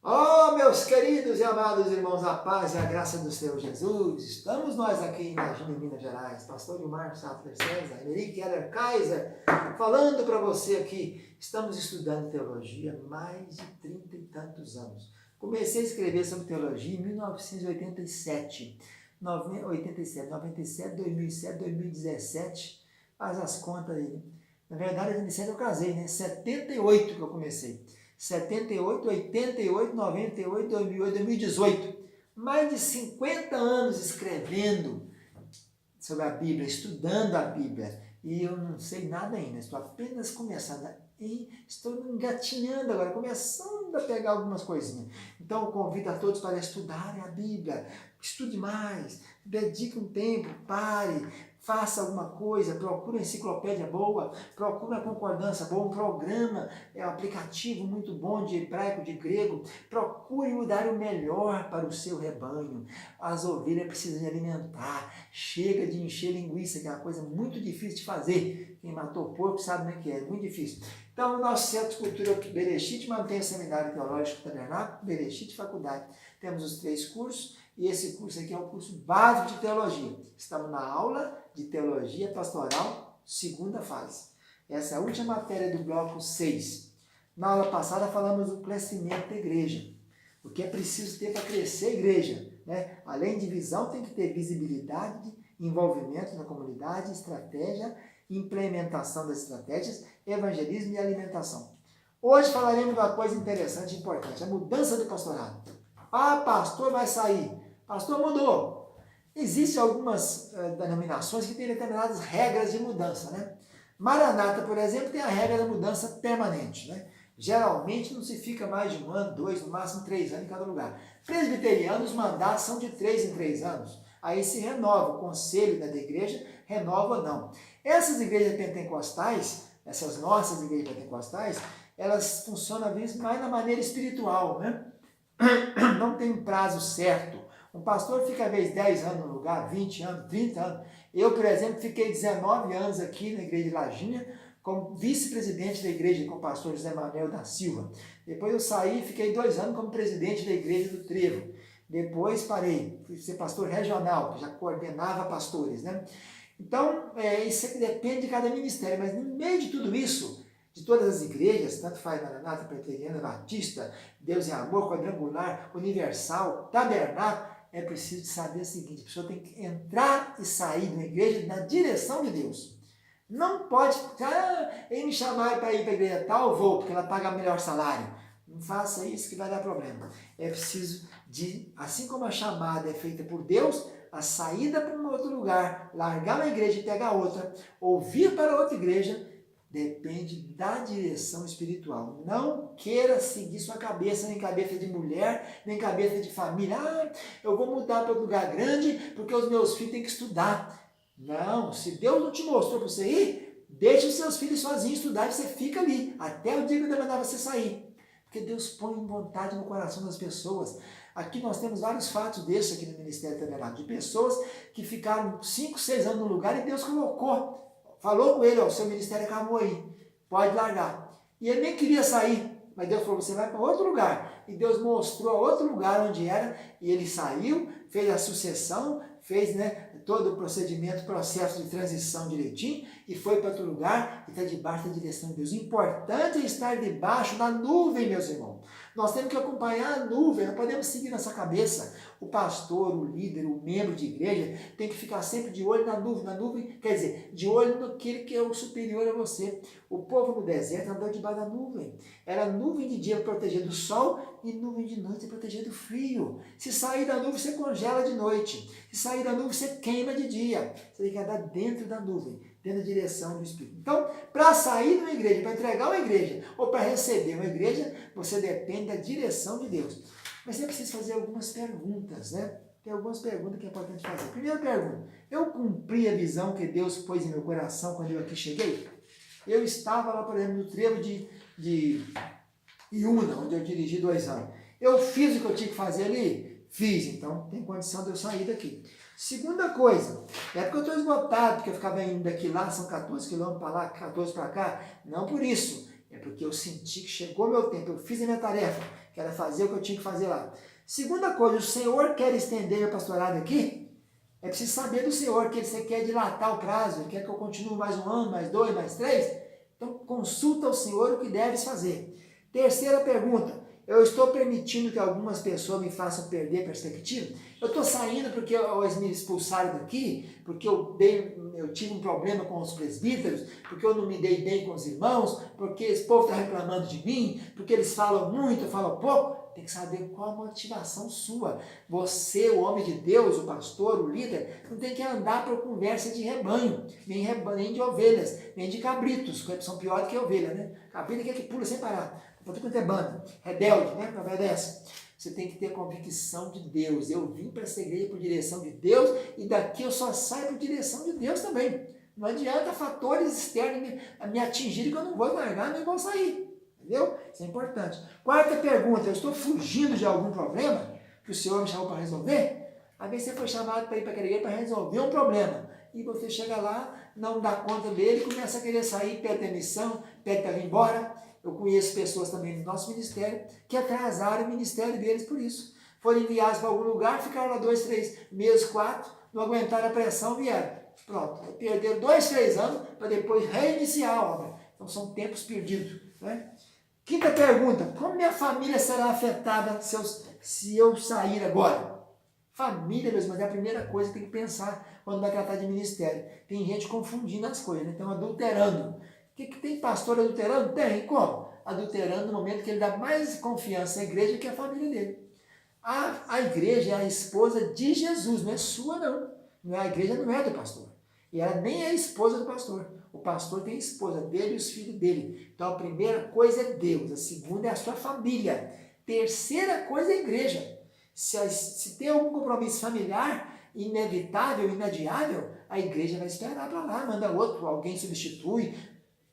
Oh, meus queridos e amados irmãos, a paz e a graça do Senhor Jesus. Estamos nós aqui em Varginha, Minas Gerais, pastor Gilmar Sattler César, Emerick Keller Kaiser, falando para você aqui. Estamos estudando teologia há mais de 30 e tantos anos. Comecei a escrever sobre teologia em 1987, 97, 2007, 2017, faz as contas aí. Na verdade, em 2007 eu casei, né? 78 que eu comecei. 78, 88, 98, 2008, 2018. Mais de 50 anos escrevendo sobre a Bíblia, estudando a Bíblia. E eu não sei nada ainda, estou apenas começando, estou engatinhando agora, começando a pegar algumas coisinhas. Então eu convido a todos para estudarem a Bíblia, estude mais, dedique um tempo, pare, faça alguma coisa, procure uma enciclopédia boa, procure uma concordância boa, um programa, um aplicativo muito bom de hebraico, de grego, procure dar o melhor para o seu rebanho. As ovelhas precisam de alimentar, chega de encher linguiça, que é uma coisa muito difícil de fazer. Quem matou porco sabe como é que é muito difícil. Então, o nosso Centro de Cultura Bereshit mantém o Seminário Teológico Tabernáculo, Bereshit Faculdade. Temos os 3 cursos, e esse curso aqui é o curso básico de teologia. Estamos na aula de teologia pastoral, segunda fase. Essa é a última matéria do bloco 6. Na aula passada falamos do crescimento da igreja. O que é preciso ter para crescer a igreja, né? Além de visão, tem que ter visibilidade, envolvimento na comunidade, estratégia, implementação das estratégias, evangelismo e alimentação. Hoje falaremos de uma coisa interessante e importante, a mudança do pastorado. Ah, pastor vai sair. Pastor mudou. Existem algumas denominações que têm determinadas regras de mudança, né? Maranata, por exemplo, tem a regra da mudança permanente, né? Geralmente não se fica mais de 1 ano, 2, no máximo 3 anos em cada lugar. Presbiterianos, os mandatos são de 3 em 3 anos. Aí se renova, o conselho da igreja renova ou não. Essas igrejas pentecostais, essas nossas igrejas pentecostais, elas funcionam às vezes mais na maneira espiritual, né? Não tem um prazo certo. Um pastor fica às vezes 10 anos no lugar, 20 anos, 30 anos. Eu, por exemplo, fiquei 19 anos aqui na igreja de Lajinha, como vice-presidente da igreja com o pastor José Manuel da Silva. Depois eu saí e fiquei 2 anos como presidente da igreja do Trevo. Depois parei, fui ser pastor regional, que já coordenava pastores, né? Então, isso aqui depende de cada ministério, mas no meio de tudo isso, de todas as igrejas, tanto faz Maranata, Presbiteriana, Batista, Deus é Amor, Quadrangular, Universal, Tabernáculo, é preciso saber o seguinte, a pessoa tem que entrar e sair de uma igreja na direção de Deus. Não pode, eles me chamaram para ir para a igreja tal, eu vou, porque ela paga melhor salário. Não faça isso que vai dar problema. É preciso assim como a chamada é feita por Deus, a saída para um outro lugar, largar uma igreja e pegar outra, ou vir para outra igreja, depende da direção espiritual. Não queira seguir sua cabeça, nem cabeça de mulher, nem cabeça de família. Eu vou mudar para um lugar grande porque os meus filhos têm que estudar. Não, se Deus não te mostrou para você ir, deixe os seus filhos sozinhos estudar e você fica ali, até o dia que Deus mandar você sair. Porque Deus põe vontade no coração das pessoas. Aqui nós temos vários fatos desses aqui no Ministério Tabernáculo, de pessoas que ficaram 5, 6 anos no lugar e Deus colocou, falou com ele, ó, o seu ministério acabou aí, pode largar. E ele nem queria sair, mas Deus falou, você vai para outro lugar. E Deus mostrou outro lugar onde era, e ele saiu, fez a sucessão, fez, né, todo o procedimento, processo de transição direitinho, e foi para outro lugar e está debaixo da direção de Deus. O importante é estar debaixo da nuvem, meus irmãos. Nós temos que acompanhar a nuvem, não podemos seguir nossa cabeça. O pastor, o líder, o membro de igreja tem que ficar sempre de olho na nuvem. Na nuvem, quer dizer, de olho naquele que é o superior a você. O povo no deserto andou debaixo da nuvem. Era nuvem de dia para proteger do sol e nuvem de noite para proteger do frio. Se sair da nuvem, você congela de noite. Se sair da nuvem, você queima de dia. Você tem que andar dentro da nuvem, dentro da direção do Espírito. Então, para sair de uma igreja, para entregar uma igreja ou para receber uma igreja, você depende da direção de Deus. Mas é preciso fazer algumas perguntas, né? Tem algumas perguntas que é importante fazer. Primeira pergunta, eu cumpri a visão que Deus pôs em meu coração quando eu aqui cheguei? Eu estava lá, por exemplo, no trevo de Iuna, onde eu dirigi 2 anos. Eu fiz o que eu tinha que fazer ali? Fiz, então tem condição de eu sair daqui. Segunda coisa, é porque eu estou esgotado, porque eu ficava indo daqui lá, são 14 quilômetros para lá, 14 para cá. Não por isso, é porque eu senti que chegou meu tempo, eu fiz a minha tarefa. que era fazer o que eu tinha que fazer lá. Segunda coisa, o Senhor quer estender meu pastorado aqui? É preciso saber do Senhor que você quer dilatar o prazo, ele quer que eu continue mais um ano, mais 2, mais 3. Então consulta ao Senhor o que deves fazer. Terceira pergunta, eu estou permitindo que algumas pessoas me façam perder a perspectiva? Eu estou saindo porque eles me expulsaram daqui, porque eu tive um problema com os presbíteros, porque eu não me dei bem com os irmãos, porque esse povo está reclamando de mim, porque eles falam muito, eu falo pouco. Tem que saber qual a motivação sua. Você, o homem de Deus, o pastor, o líder, não tem que andar por conversa de rebanho, nem de ovelhas, nem de cabritos, que são piores que ovelha, né? Cabrito é que pula sem parar. Vou ter que ter banda, rebelde, né? Não obedece. Você tem que ter convicção de Deus. Eu vim para essa igreja por direção de Deus e daqui eu só saio por direção de Deus também. Não adianta fatores externos me atingirem que eu não vou largar, nem vou sair. Entendeu? Isso é importante. Quarta pergunta, eu estou fugindo de algum problema que o Senhor me chamou para resolver? Às vezes você foi chamado para ir para aquela igreja para resolver um problema. E você chega lá, não dá conta dele, começa a querer sair, pede demissão, pede para ir embora. Eu conheço pessoas também no nosso ministério que atrasaram o ministério deles por isso. Foram enviados para algum lugar, ficaram lá 2, 3 meses, 4, não aguentaram a pressão, vieram. Pronto, perderam 2, 3 anos para depois reiniciar a obra. Então são tempos perdidos, né? Quinta pergunta, como minha família será afetada se eu sair agora? Família, meus irmãos, é a primeira coisa que tem que pensar quando vai tratar de ministério. Tem gente confundindo as coisas, né? Estão adulterando. O que tem pastor adulterando? Tem, como? Adulterando no momento que ele dá mais confiança à igreja que à família dele. A igreja é a esposa de Jesus, não é sua não. A igreja não é do pastor. E ela nem é a esposa do pastor. O pastor tem a esposa dele e os filhos dele. Então a primeira coisa é Deus, a segunda é a sua família. Terceira coisa é a igreja. Se tem algum compromisso familiar, inevitável, inadiável, a igreja vai esperar para lá, manda outro, alguém substitui.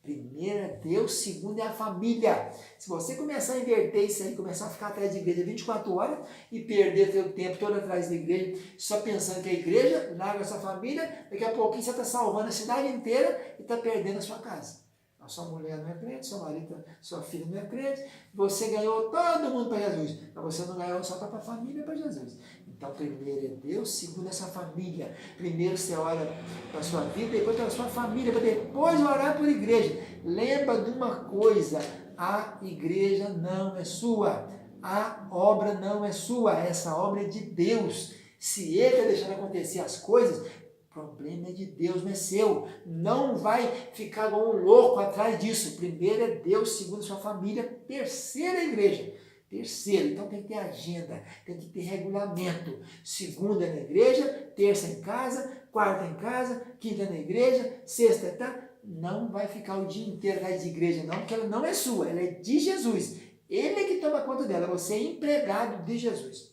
Primeiro é Deus, segundo é a família. Se você começar a inverter isso aí, começar a ficar atrás da igreja 24 horas e perder seu tempo todo atrás da igreja, só pensando que a igreja larga a sua família, daqui a pouquinho você está salvando a cidade inteira e está perdendo a sua casa. A sua mulher não é crente, seu marido, sua filha não é crente, você ganhou todo mundo para Jesus, mas você não ganhou só para a família, para Jesus. Então, primeiro é Deus, segundo é sua família. Primeiro você ora para a sua vida, depois para a sua família, para depois orar por igreja. Lembra de uma coisa, a igreja não é sua, a obra não é sua, essa obra é de Deus. Se Ele está deixando acontecer as coisas, o problema é de Deus, não é seu. Não vai ficar igual um louco atrás disso. Primeiro é Deus, segundo sua família, terceira é a igreja. Terceiro, então tem que ter agenda, tem que ter regulamento. Segunda é na igreja, terça em casa, quarta em casa, quinta na igreja, sexta tá. Não vai ficar o dia inteiro atrás de igreja não, porque ela não é sua, ela é de Jesus. Ele é que toma conta dela, você é empregado de Jesus.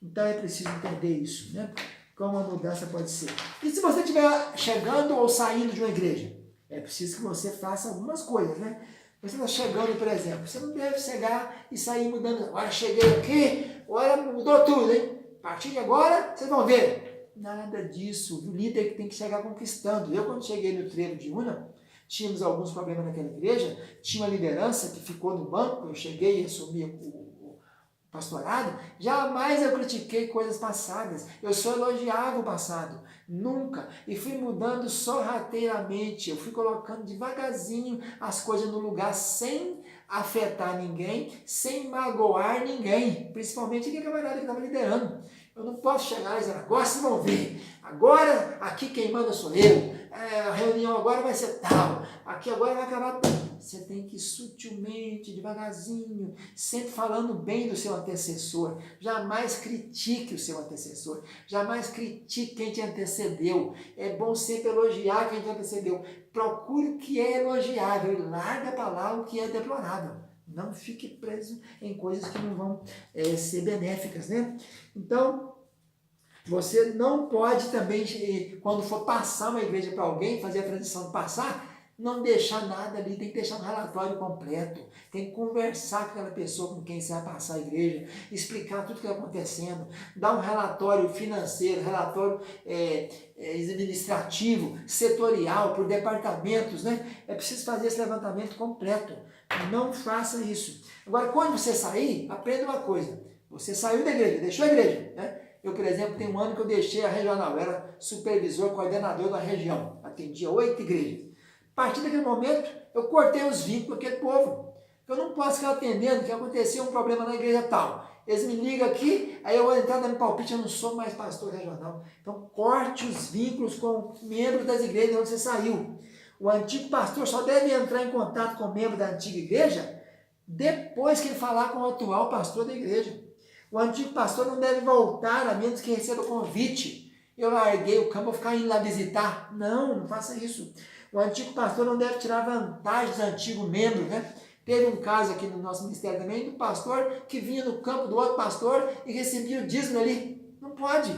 Então é preciso entender isso, né? Como a mudança pode ser. E se você estiver chegando ou saindo de uma igreja? É preciso que você faça algumas coisas, né? Você está chegando, por exemplo, você não deve chegar e sair mudando. Agora cheguei aqui, agora mudou tudo, hein? A partir de agora, vocês vão ver. Nada disso. O líder que tem que chegar conquistando. Eu, quando cheguei no trevo de Una, tínhamos alguns problemas naquela igreja, tinha uma liderança que ficou no banco, eu cheguei e assumi o pastorado, jamais eu critiquei coisas passadas, eu só elogiava o passado, nunca, e fui mudando sorrateiramente, eu fui colocando devagarzinho as coisas no lugar, sem afetar ninguém, sem magoar ninguém, principalmente aquele camarada que estava liderando. Eu não posso chegar e dizer, agora vocês vão ver, agora aqui quem manda sou eu, a reunião agora vai ser tal, aqui agora vai acabar. Você tem que ir sutilmente, devagarzinho, sempre falando bem do seu antecessor. Jamais critique o seu antecessor, jamais critique quem te antecedeu. É bom sempre elogiar quem te antecedeu. Procure o que é elogiável e larga para lá o que é deplorável. Não fique preso em coisas que não vão ser benéficas, né? Então, você não pode também, quando for passar uma igreja para alguém, fazer a transição de passar, não deixar nada ali, tem que deixar um relatório completo, tem que conversar com aquela pessoa com quem você vai passar a igreja, explicar tudo o que está acontecendo, dar um relatório financeiro, relatório administrativo, setorial, por departamentos, né? É preciso fazer esse levantamento completo. Não faça isso. Agora, quando você sair, aprenda uma coisa. Você saiu da igreja, deixou a igreja, né? Eu, por exemplo, tem um ano que eu deixei a regional, eu era supervisor, coordenador da região, atendia 8 igrejas. A partir daquele momento, eu cortei os vínculos com aquele povo. Eu não posso ficar atendendo que aconteceu um problema na igreja tal. Eles me ligam aqui, aí eu vou entrar dando palpite, eu não sou mais pastor regional. Então, corte os vínculos com membros das igrejas onde você saiu. O antigo pastor só deve entrar em contato com o membro da antiga igreja depois que ele falar com o atual pastor da igreja. O antigo pastor não deve voltar a menos que receba convite. Eu larguei o campo, vou ficar indo lá visitar. Não, não faça isso. O antigo pastor não deve tirar vantagem dos antigos membros, né? Teve um caso aqui no nosso ministério também, do pastor que vinha no campo do outro pastor e recebia o dízimo ali. Não pode.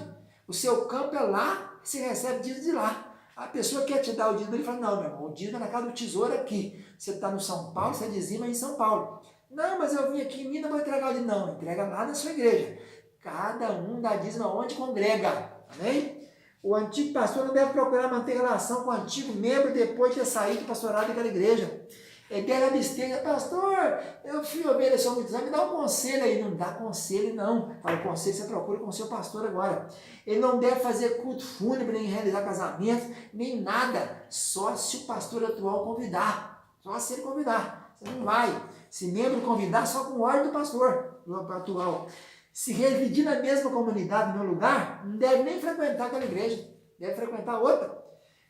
O seu campo é lá, você recebe dízimo de lá. A pessoa quer te dar o dízimo, ele fala, não, meu irmão, o dízimo é na casa do tesouro aqui. Você está no São Paulo, você dizima em São Paulo. Não, mas eu vim aqui em Minas, vou entregar o dízimo. Não, entrega lá na sua igreja. Cada um dá dízimo onde congrega. Amém? O antigo pastor não deve procurar manter relação com o antigo membro depois de ter saído do pastorado daquela igreja. Ele deve abster, pastor, eu fui obedecer muito exame, me dá um conselho aí. Não dá conselho, não. Fala, o conselho você procura com o seu pastor agora. Ele não deve fazer culto fúnebre, nem realizar casamento, nem nada. Só se o pastor atual convidar. Só se ele convidar. Você não vai. Se membro convidar, só com ordem do pastor atual. Se residir na mesma comunidade, no meu lugar, não deve nem frequentar aquela igreja. Deve frequentar outra.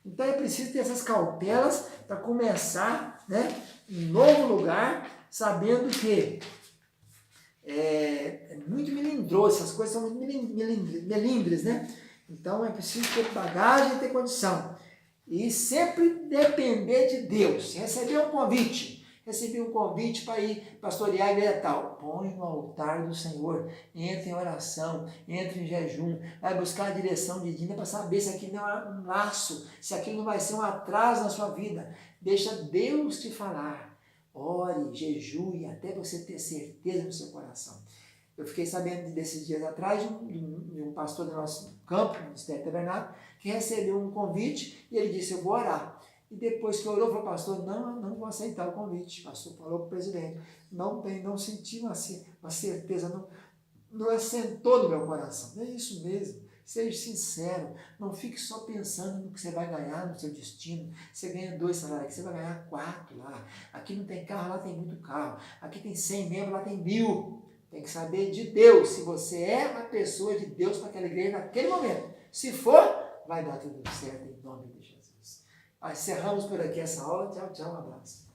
Então é preciso ter essas cautelas para começar, né, um novo lugar, sabendo que é muito melindroso, essas coisas são muito melindres, né? Então é preciso ter bagagem e ter condição. E sempre depender de Deus. Receber um convite. Recebi um convite para ir pastorear a igreja tal. Põe no altar do Senhor, entre em oração, entre em jejum, vai buscar a direção divina para saber se aquilo não é um laço, se aquilo não vai ser um atraso na sua vida. Deixa Deus te falar. Ore, jejue, até você ter certeza no seu coração. Eu fiquei sabendo desses dias atrás de um pastor do nosso campo, no Ministério Tabernáculo, que recebeu um convite e ele disse, eu vou orar. E depois que orou, falou, pastor, não vou aceitar o convite. O pastor falou para o presidente, não senti uma certeza, não assentou no meu coração. É isso mesmo, seja sincero, não fique só pensando no que você vai ganhar no seu destino. Você ganha 2 salários, aqui você vai ganhar 4 lá. Aqui não tem carro, lá tem muito carro. Aqui tem 100 membros, lá tem 1000. Tem que saber de Deus, se você é a pessoa de Deus para aquela igreja naquele momento. Se for, vai dar tudo certo em nome de Jesus. Encerramos por aqui essa aula. Tchau, tchau, um abraço.